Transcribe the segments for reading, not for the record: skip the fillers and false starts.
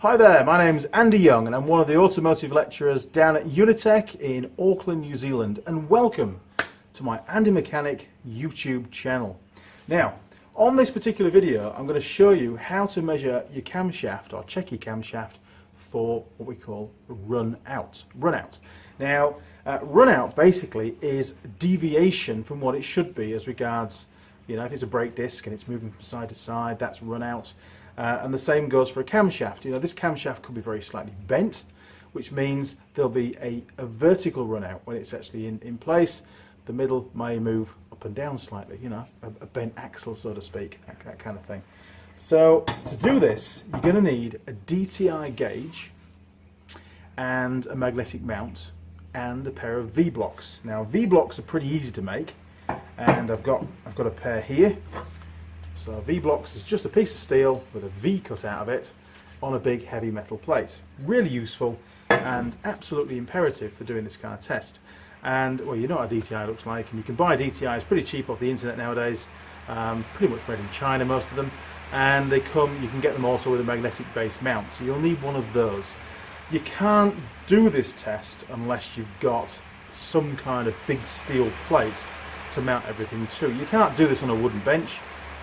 Hi there, my name's Andy Young and I'm one of the automotive lecturers down at Unitech in Auckland, New Zealand, and welcome to my Andy Mechanic YouTube channel. Now, on this particular video I'm going to show you how to measure your camshaft or check your camshaft for what we call run out. Now, run out basically is deviation from what it should be as regards, you know, if it's a brake disc and it's moving from side to side, that's run out. And the same goes for a camshaft. You know, this camshaft could be very slightly bent, which means there'll be a vertical run out when it's actually in place. The middle may move up and down slightly, you know, a bent axle, so to speak, that kind of thing. So to do this, you're going to need a DTI gauge and a magnetic mount and a pair of V-blocks. Now, V-blocks are pretty easy to make, and I've got a pair here. So V-blocks is just a piece of steel with a V cut out of it on a big heavy metal plate. Really useful and absolutely imperative for doing this kind of test. And well, you know what a DTI looks like, and you can buy DTIs pretty cheap off the internet nowadays. Pretty much made in China, most of them, and you can get them also with a magnetic base mount. So you'll need one of those. You can't do this test unless you've got some kind of big steel plate to mount everything to. You can't do this on a wooden bench.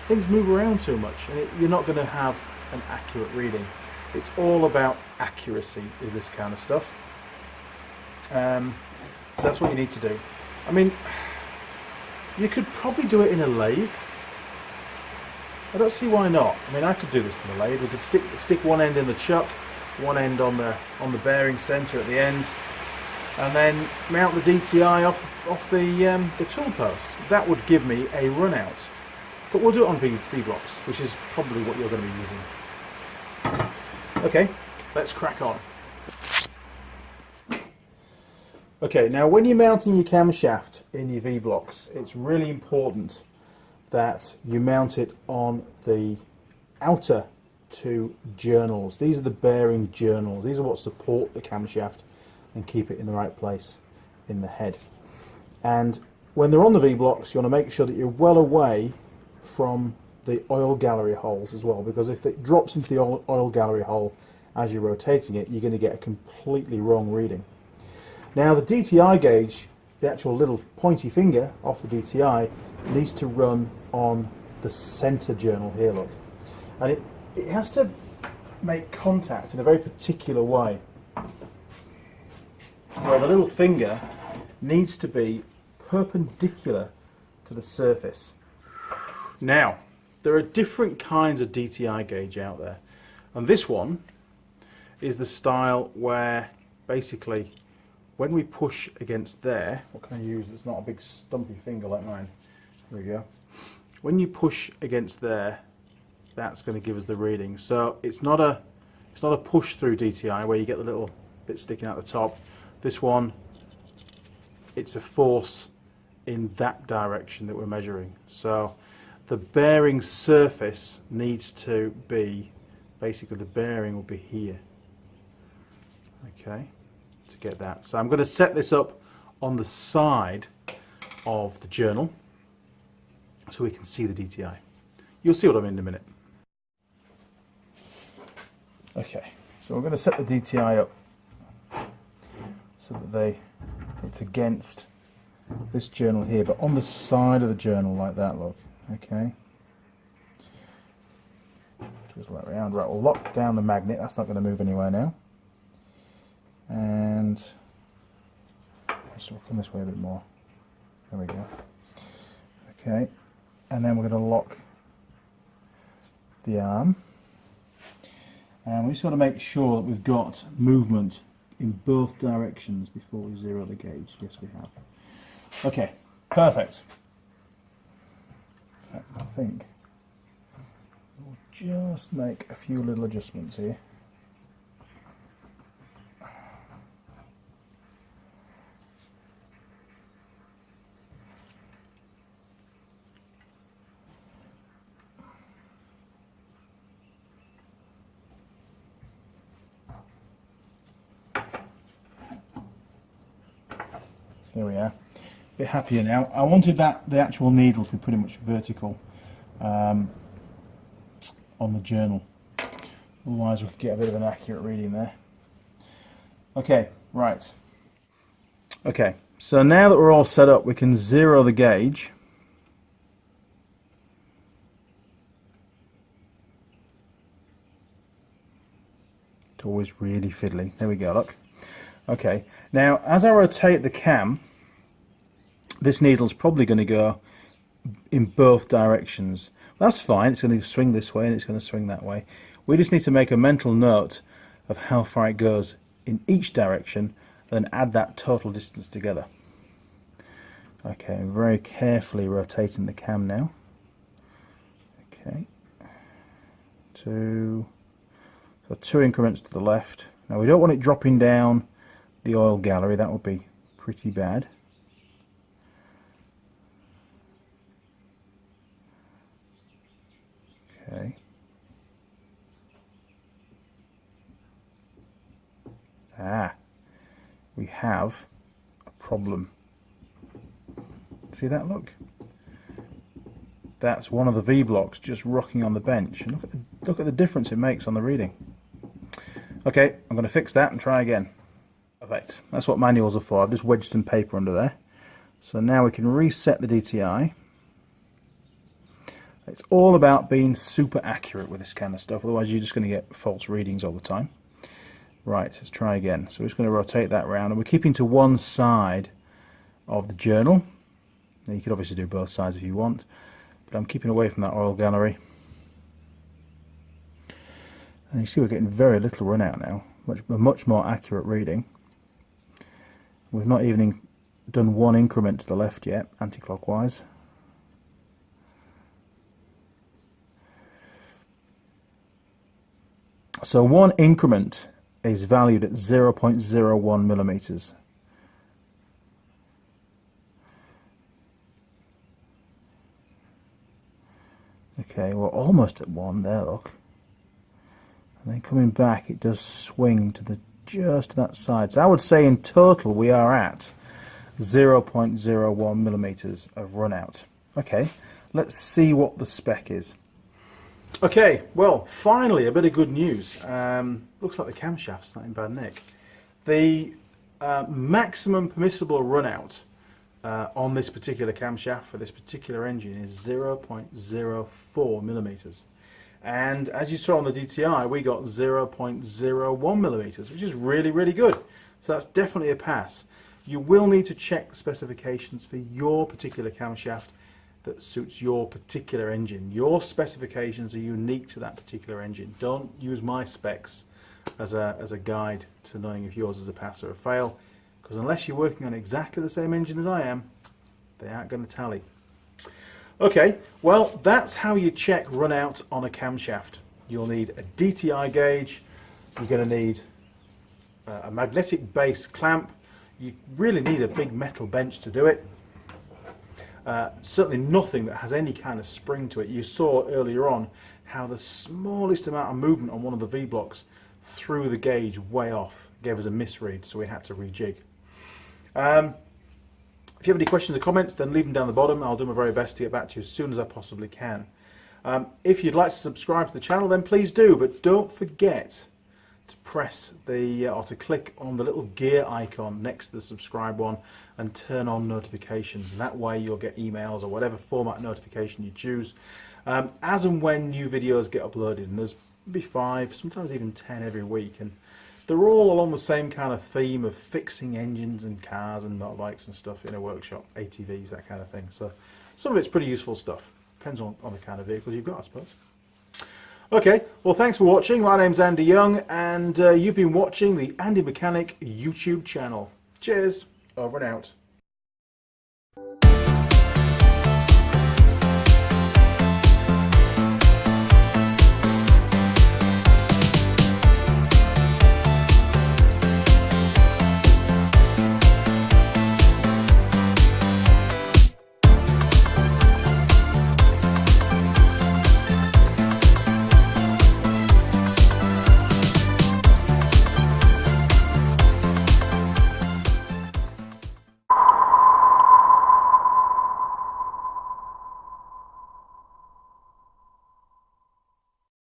Things move around too much and you're not going to have an accurate reading. It's all about accuracy, is this kind of stuff. So that's what you need to do. I mean, you could probably do it in a lathe. I don't see why not. I mean, I could do this in a lathe. We could stick one end in the chuck, one end on the bearing centre at the end, and then mount the DTI off the tool post. That would give me a run out. But we'll do it on V-blocks, which is probably what you're going to be using. Okay, let's crack on. Okay, now when you're mounting your camshaft in your V-blocks, it's really important that you mount it on the outer two journals. These are the bearing journals. These are what support the camshaft and keep it in the right place in the head. And when they're on the V-blocks, you want to make sure that you're well away from the oil gallery holes as well, because if it drops into the oil gallery hole as you're rotating it, you're going to get a completely wrong reading. Now the DTI gauge, the actual little pointy finger off the DTI, needs to run on the center journal here, look. And it has to make contact in a very particular way, where the little finger needs to be perpendicular to the surface. Now, there are different kinds of DTI gauge out there, and this one is the style where basically when we push against there, what can I use that's not a big stumpy finger like mine? There we go. When you push against there, that's going to give us the reading. So it's not a push through DTI where you get the little bit sticking out the top. This one, it's a force in that direction that we're measuring. So the bearing surface needs to be, basically the bearing will be here, okay, to get that. So I'm going to set this up on the side of the journal so we can see the DTI. You'll see what I mean in a minute. Okay, so we're going to set the DTI up so that it's against this journal here, but on the side of the journal like that, look. Okay, twist that around. Right, we'll lock down the magnet. That's not going to move anywhere now. And let's come this way a bit more. There we go. Okay, and then we're going to lock the arm. And we just got to make sure that we've got movement in both directions before we zero the gauge. Yes, we have. Okay, perfect. In fact, I think we'll just make a few little adjustments here. There we are. A bit happier now. I wanted the actual needle to be pretty much vertical on the journal. Otherwise we could get a bit of an accurate reading there. Okay, right. Okay, so now that we're all set up, we can zero the gauge. It's always really fiddly. There we go, look. Okay, now as I rotate the cam, this needle's probably going to go in both directions. That's fine, it's going to swing this way and it's going to swing that way. We just need to make a mental note of how far it goes in each direction, then add that total distance together. Okay, I'm very carefully rotating the cam now. Okay, so 2 increments to the left. Now we don't want it dropping down the oil gallery, that would be pretty bad. Okay. We have a problem. See that, look? That's one of the V blocks just rocking on the bench. And look at the difference it makes on the reading. Okay, I'm going to fix that and try again. Perfect. That's what manuals are for. I've just wedged some paper under there. So now we can reset the DTI. It's all about being super accurate with this kind of stuff, otherwise you're just going to get false readings all the time. Right, let's try again. So we're just going to rotate that round, and we're keeping to one side of the journal. Now you could obviously do both sides if you want, but I'm keeping away from that oil gallery. And you see we're getting very little run out now, a much more accurate reading. We've not even done one increment to the left yet, anti-clockwise. So one increment is valued at 0.01 millimeters. Okay, we're almost at 1 there, look. And then coming back, it does swing to just to that side. So I would say in total we are at 0.01 millimeters of run out. Okay, let's see what the spec is. Okay, well, finally a bit of good news. Looks like the camshaft's not in bad nick. The maximum permissible runout on this particular camshaft for this particular engine is 0.04 millimeters. And as you saw on the DTI, we got 0.01 millimeters, which is really, really good. So that's definitely a pass. You will need to check the specifications for your particular camshaft that suits your particular engine. Your specifications are unique to that particular engine. Don't use my specs as a guide to knowing if yours is a pass or a fail, because unless you're working on exactly the same engine as I am, they aren't going to tally. Okay, well, that's how you check run out on a camshaft. You'll need a DTI gauge, you're going to need a magnetic base clamp, you really need a big metal bench to do it. Certainly nothing that has any kind of spring to it. You saw earlier on how the smallest amount of movement on one of the V blocks threw the gauge way off, gave us a misread, so we had to rejig. If you have any questions or comments, then leave them down the bottom. I'll do my very best to get back to you as soon as I possibly can. If you'd like to subscribe to the channel, then please do, but don't forget to press or to click on the little gear icon next to the subscribe one and turn on notifications. And that way you'll get emails or whatever format notification you choose as and when new videos get uploaded. And there's maybe 5, sometimes even 10 every week, and they're all along the same kind of theme of fixing engines and cars and motorbikes and stuff in a workshop, ATVs, that kind of thing. So some of it's pretty useful stuff. Depends on the kind of vehicles you've got, I suppose. Okay, well, thanks for watching. My name's Andy Young, and you've been watching the Andy Mechanic YouTube channel. Cheers, over and out.